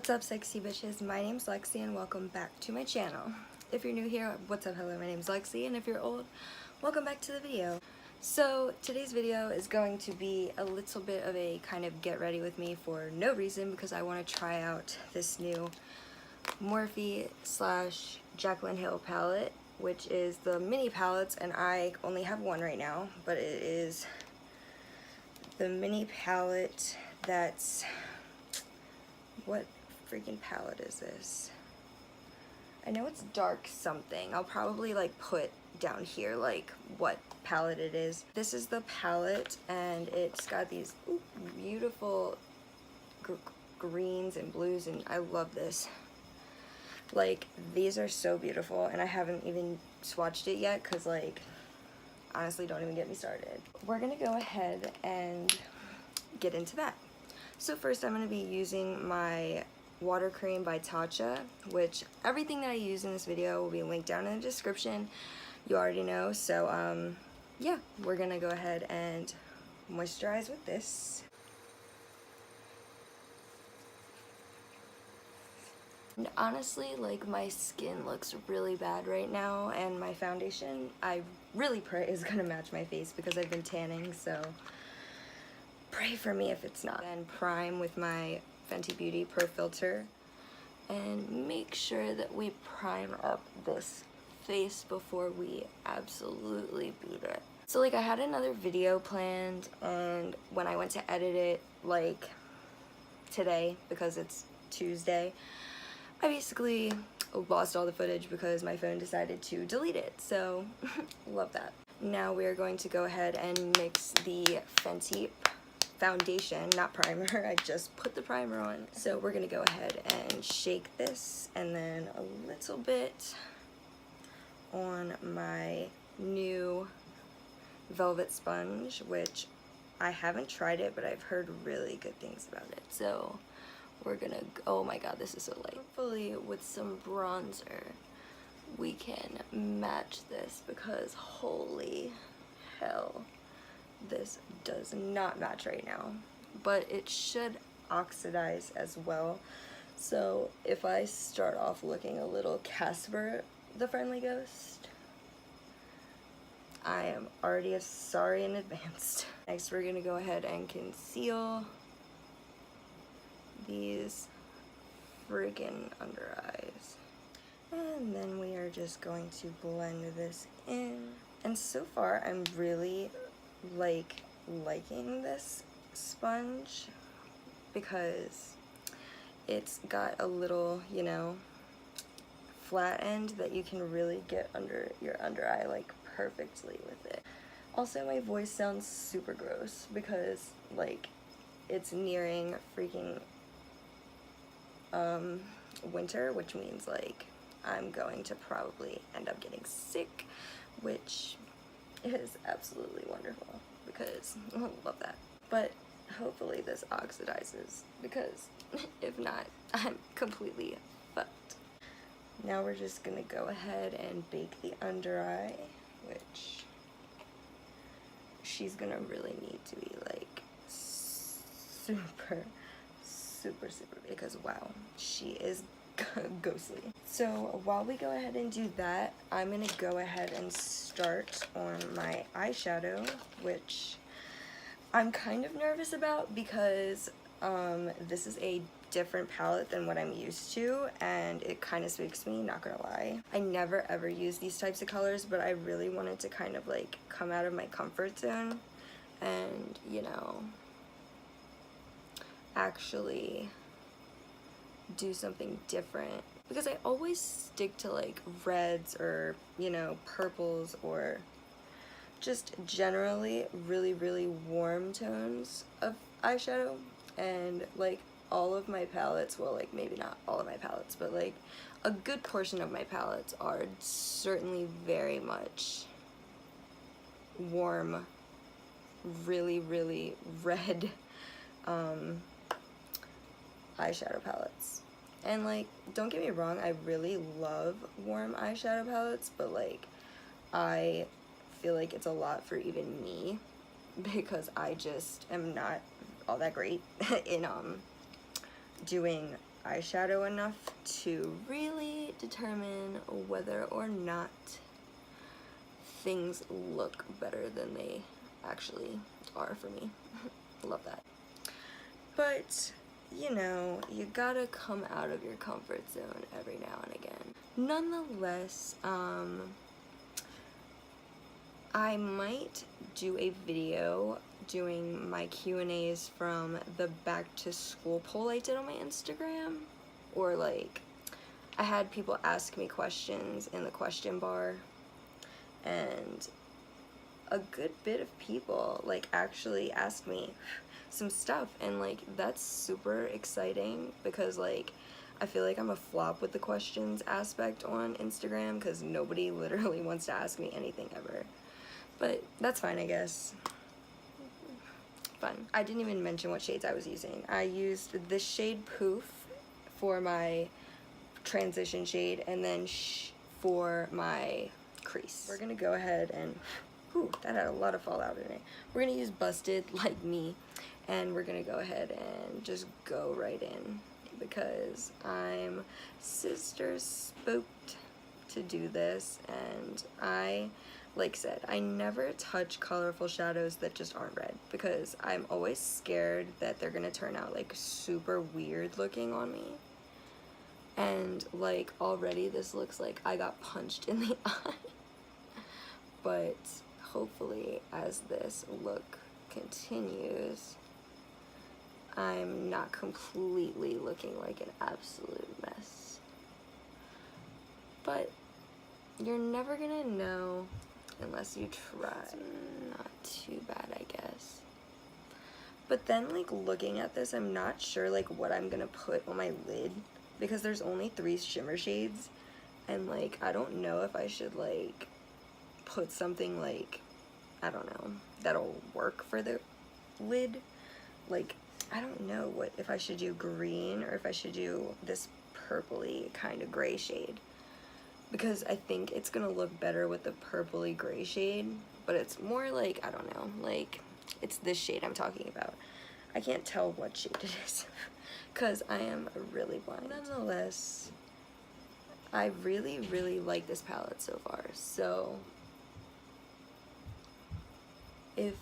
What's up, sexy bitches? My name's Lexi and welcome back to my channel. If you're new here, what's up? Hello, my name's Lexi, and if you're old, welcome back to the video. So today's video is going to be a little bit of a kind of get ready with me for no reason, because I want to try out this new Morphe / Jaclyn Hill palette, which is the mini palettes, and I only have one right now, but it is the mini palette that's... what freaking palette is this? I know it's dark something. I'll probably like put down here like what palette it is. This is the palette, and it's got these beautiful greens and blues, and I love this. Like, these are so beautiful, and I haven't even swatched it yet because, like, honestly, don't even get me started. We're gonna go ahead and get into that. So first I'm going to be using my water cream by Tatcha, which everything that I use in this video will be linked down in the description. You already know, so yeah, we're going to go ahead and moisturize with this. And honestly, like, my skin looks really bad right now, and my foundation, I really pray is going to match my face because I've been tanning, so... pray for me if it's not. And prime with my Fenty Beauty Pro Filter, and make sure that we prime up this face before we absolutely beat it. So like, I had another video planned, and when I went to edit it like today, because it's Tuesday, I basically lost all the footage because my phone decided to delete it, so love that. Now we are going to go ahead and mix the Fenty foundation, not primer. I just put the primer on. So we're gonna go ahead and shake this, and then a little bit on my new velvet sponge, which I haven't tried it, but I've heard really good things about it. So we're gonna, oh my god, this is so light. Hopefully with some bronzer we can match this, because holy hell, this does not match right now, but it should oxidize as well. So if I start off looking a little Casper the Friendly Ghost, I am already sorry in advance. Next we're gonna go ahead and conceal these freaking under eyes, and then we are just going to blend this in. And so far I'm really liking this sponge, because it's got a little, you know, flat end that you can really get under your under eye like perfectly with it. Also, my voice sounds super gross because like it's nearing freaking winter, which means like I'm going to probably end up getting sick, which is absolutely wonderful, because I love that. But hopefully this oxidizes, because if not, I'm completely fucked. Now we're just gonna go ahead and bake the under eye, which she's gonna really need to be like super because wow, she is ghostly. So while we go ahead and do that, I'm gonna go ahead and start on my eyeshadow, which I'm kind of nervous about because this is a different palette than what I'm used to, and it kind of spooks me, not gonna lie. I never ever use these types of colors, but I really wanted to kind of like come out of my comfort zone and, you know, actually do something different, because I always stick to like reds or, you know, purples, or just generally really warm tones of eyeshadow. And like all of my palettes, well, like maybe not all of my palettes, but like a good portion of my palettes are certainly very much warm, really red eyeshadow palettes. And like, don't get me wrong, I really love warm eyeshadow palettes, but like I feel like it's a lot for even me, because I just am not all that great in doing eyeshadow enough to really determine whether or not things look better than they actually are for me. Love that. But, you know, you gotta come out of your comfort zone every now and again. Nonetheless, I might do a video doing my Q&As from the back to school poll I did on my Instagram. Or like, I had people ask me questions in the question bar, and a good bit of people like actually asked me some stuff, and like that's super exciting because like I feel like I'm a flop with the questions aspect on Instagram because nobody literally wants to ask me anything ever. But that's fine, I guess. Fun. I didn't even mention what shades I was using. I used this shade Poof for my transition shade, and then for my crease. We're gonna go ahead and, whew, that had a lot of fallout in it. We're gonna use Busted Like Me, and we're gonna go ahead and just go right in because I'm sister spooked to do this, and like I said, I never touch colorful shadows that just aren't red because I'm always scared that they're gonna turn out like super weird looking on me. And like already this looks like I got punched in the eye. But hopefully as this look continues, I'm not completely looking like an absolute mess. But you're never gonna know unless you try. It's not too bad, I guess. But then like looking at this, I'm not sure like what I'm gonna put on my lid because there's only 3 shimmer shades, and like I don't know if I should like put something like, I don't know, that'll work for the lid. Like I don't know what if I should do green or if I should do this purpley kind of gray shade, because I think it's gonna look better with the purpley gray shade, but it's more like, I don't know, like it's this shade I'm talking about. I can't tell what shade it is because I am really blind. Nonetheless, I really like this palette so far. So if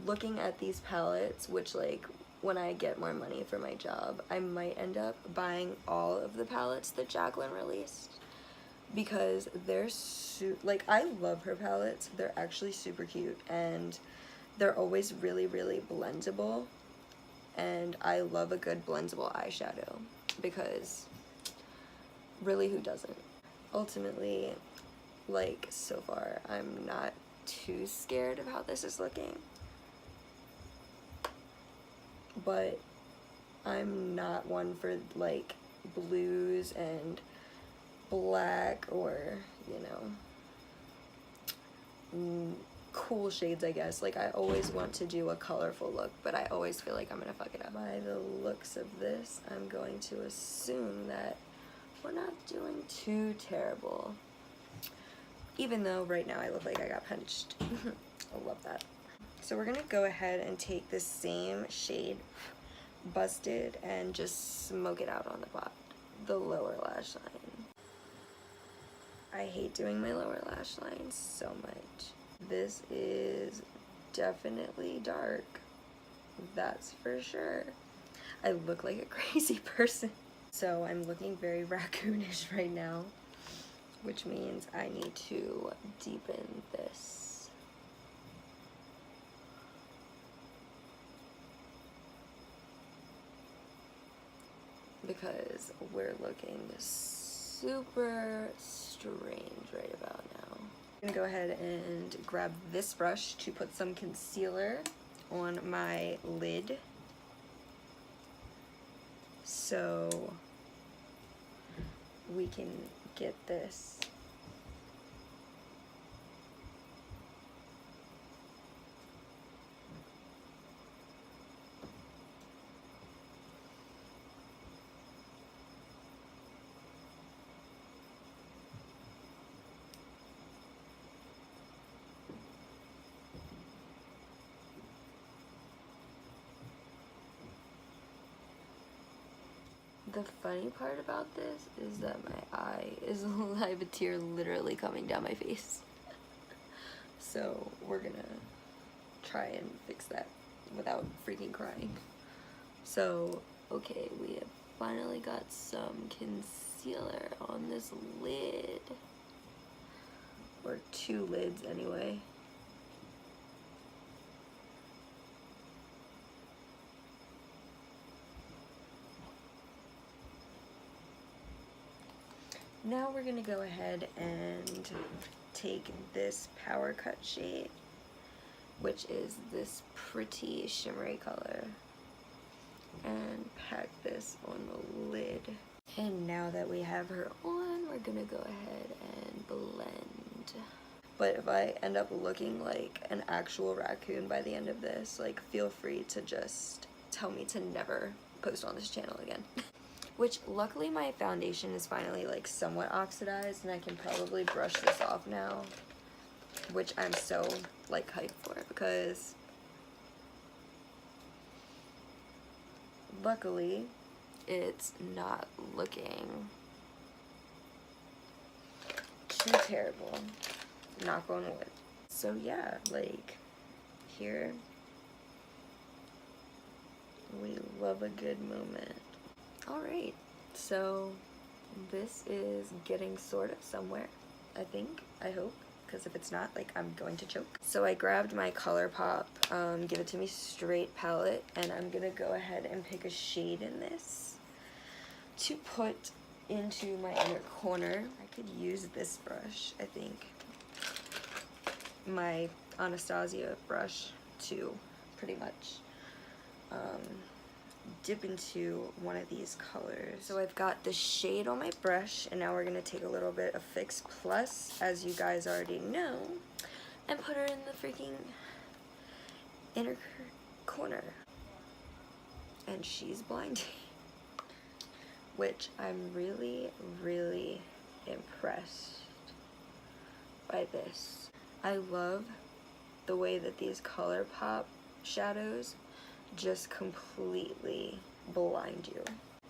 looking at these palettes, which like when I get more money for my job, I might end up buying all of the palettes that Jaclyn released because they're like, I love her palettes. They're actually super cute and they're always really blendable, and I love a good blendable eyeshadow because really, who doesn't? Ultimately, like so far, I'm not too scared of how this is looking, but I'm not one for like blues and black or, you know, cool shades, I guess. Like I always want to do a colorful look, but I always feel like I'm gonna fuck it up. By the looks of this, I'm going to assume that we're not doing too terrible, even though right now I look like I got punched. I love that. So we're gonna go ahead and take this same shade, Busted, and just smoke it out on the lower lash line. I hate doing my lower lash line so much. This is definitely dark, that's for sure. I look like a crazy person. So I'm looking very raccoonish right now, which means I need to deepen this. Because we're looking super strange right about now. I'm gonna go ahead and grab this brush to put some concealer on my lid, so we can get this The funny part about this is that my eye is I have a tear literally coming down my face. So we're gonna try and fix that without freaking crying. So, okay, we have finally got some concealer on this lid. Or 2 lids anyway. Now we're gonna go ahead and take this Power Cut shade, which is this pretty shimmery color, and pack this on the lid. And now that we have her on, we're gonna go ahead and blend. But if I end up looking like an actual raccoon by the end of this, like, feel free to just tell me to never post on this channel again. Which, luckily, my foundation is finally like somewhat oxidized and I can probably brush this off now, which I'm so like hyped for, because luckily it's not looking too terrible, knock on wood. So yeah, like, here we love a good moment. Alright, so this is getting sort of somewhere, I think, I hope, because if it's not, like, I'm going to choke. So I grabbed my ColourPop Give It To Me Straight palette, and I'm gonna go ahead and pick a shade in this to put into my inner corner. I could use this brush, I think, my Anastasia brush, too, pretty much. Dip into one of these colors. So I've got the shade on my brush, and now we're gonna take a little bit of Fix Plus, as you guys already know, and put her in the freaking inner corner. And she's blinding, which I'm really, really impressed by this. I love the way that these ColourPop shadows just completely blind you.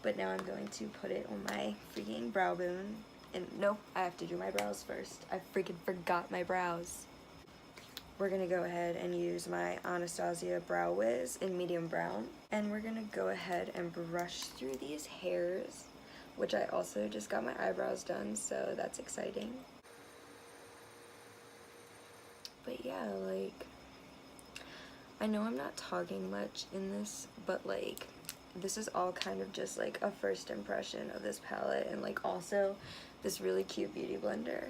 But now I'm going to put it on my freaking brow bone. And no, I have to do my brows first. I freaking forgot my brows. We're gonna go ahead and use my Anastasia Brow Wiz in medium brown. And we're gonna go ahead and brush through these hairs, which I also just got my eyebrows done, so that's exciting. But yeah, like, I know I'm not talking much in this, but like, this is all kind of just like a first impression of this palette, and like also this really cute beauty blender.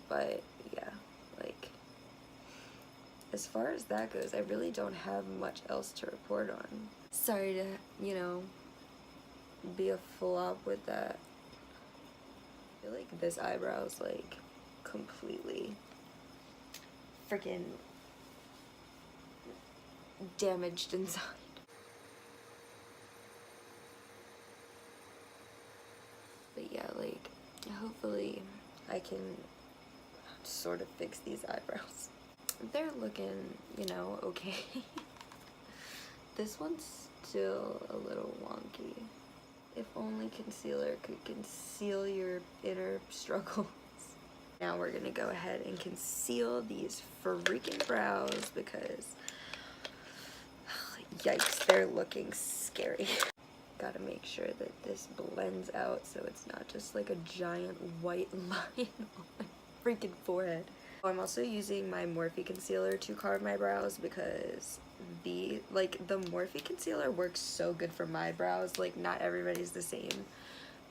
But yeah, like, as far as that goes, I really don't have much else to report on. Sorry to, you know, be a flop with that. I feel like this eyebrow is like completely freaking damaged inside. But yeah, like, hopefully I can sort of fix these eyebrows. They're looking, you know, okay. This one's still a little wonky. If only concealer could conceal your inner struggles. Now we're gonna go ahead and conceal these freaking brows because, yikes, they're looking scary. Gotta make sure that this blends out so it's not just like a giant white line on my freaking forehead. I'm also using my Morphe concealer to carve my brows because the Morphe concealer works so good for my brows. Like, not everybody's the same,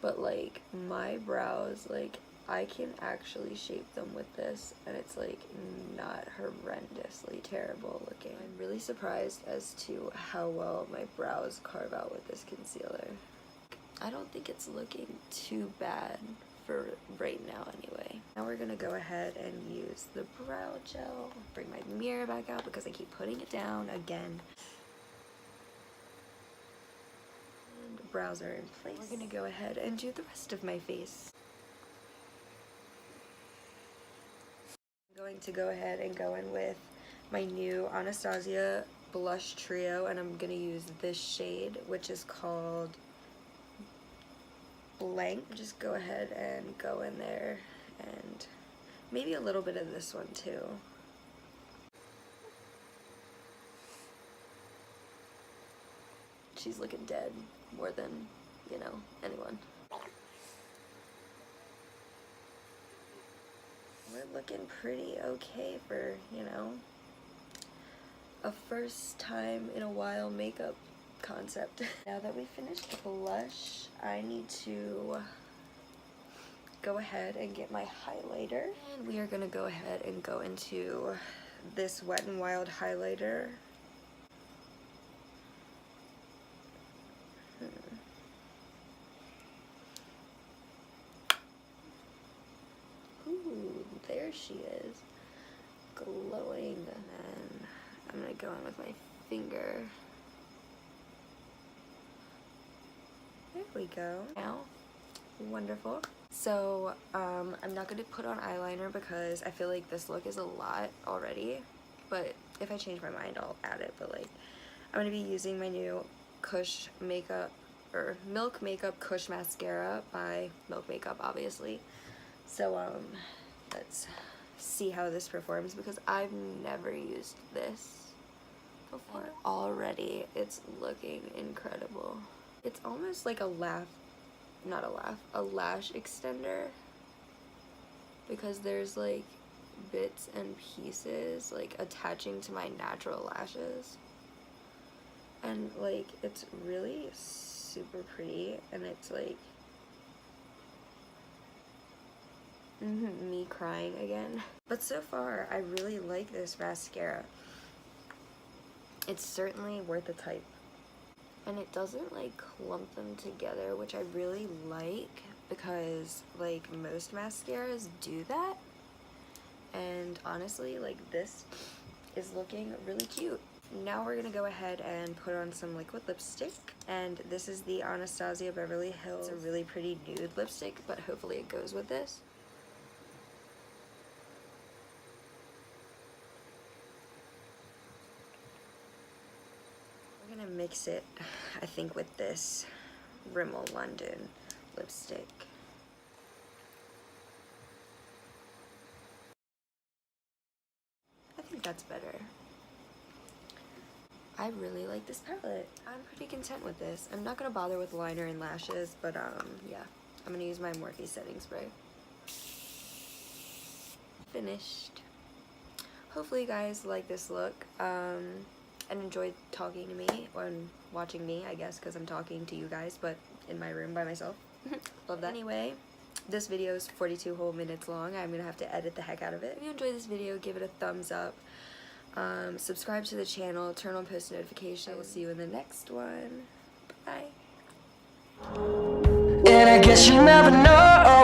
but like my brows, like, I can actually shape them with this, and it's like not horrendously terrible looking. I'm really surprised as to how well my brows carve out with this concealer. I don't think it's looking too bad for right now anyway. Now we're gonna go ahead and use the brow gel. Bring my mirror back out because I keep putting it down again. And the brows are in place. We're gonna go ahead and do the rest of my face. I'm going to go ahead and go in with my new Anastasia blush trio, and I'm gonna use this shade, which is called blank. Just go ahead and go in there, and maybe a little bit of this one too. She's looking dead more than, you know, anyone. We're looking pretty okay for, you know, a first time in a while makeup concept. Now that we finished blush, I need to go ahead and get my highlighter. And we are gonna go ahead and go into this Wet n Wild highlighter. Ooh, there she is, glowing. And then I'm gonna go in with my finger. There we go. Now, wonderful. So I'm not gonna put on eyeliner because I feel like this look is a lot already, but if I change my mind I'll add it. But like, I'm gonna be using my new Kush makeup, or Milk Makeup Kush mascara by Milk Makeup, obviously. So let's see how this performs, because I've never used this before. Already it's looking incredible. It's almost like a lash extender, because there's like bits and pieces like attaching to my natural lashes, and like it's really super pretty, and it's like me crying again. But so far, I really like this mascara. It's certainly worth a type. And it doesn't like clump them together, which I really like, because like most mascaras do that. And honestly, like this is looking really cute. Now we're gonna go ahead and put on some liquid lipstick, and this is the Anastasia Beverly Hills. It's a really pretty nude lipstick, but hopefully it goes with this. I'm gonna mix it, I think, with this Rimmel London lipstick. I think that's better. I really like this palette. I'm pretty content with this. I'm not gonna bother with liner and lashes, but yeah, I'm gonna use my Morphe setting spray. Finished. Hopefully you guys like this look and enjoyed talking to me, or watching me, I guess, because I'm talking to you guys, but in my room by myself. Love that. Anyway, this video is 42 whole minutes long. I'm gonna have to edit the heck out of it. If you enjoyed this video, give it a thumbs up. Subscribe to the channel, turn on post notifications. I will see you in the next one. Bye. And I guess you never know.